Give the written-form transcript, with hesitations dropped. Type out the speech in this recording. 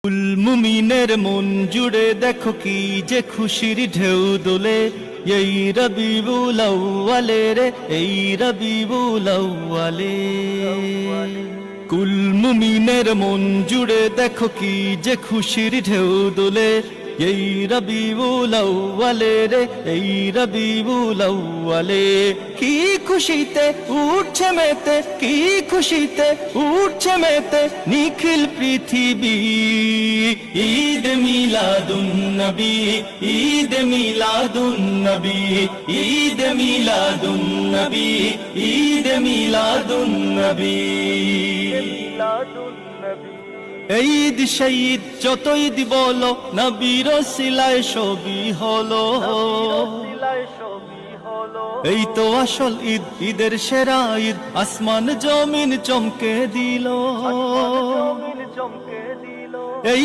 কুল মুমিনের মন জুড়ে দেখো কি যে খুশির ঢেউ দোলে, এই রবিউল আউয়ালে রে, এই রবিউল আউয়ালে। কুল মুমিনের মন জুড়ে দেখো কি যে খুশির ঢেউ দোলে, এই রবিউল আউয়ালে রে, এই রবিউল আউয়ালে। কি খুশিতে উঠছে মেতে, কি খুশিতে উঠছে মেতে নিখিল পৃথিবী। ঈদ মিলাদুন নবী, ঈদ মিলাদুন নবী, ঈদ মিলাদুন নবী, ঈদ মিলাদুন নবী। এই ঈদ শহীদ যত ঈদ বলো, নবীর ওসিলায় সবই হলো। এই তো আসল ঈদ, ঈদের সেরা ঈদ, আসমান জমিন চমকে দিল।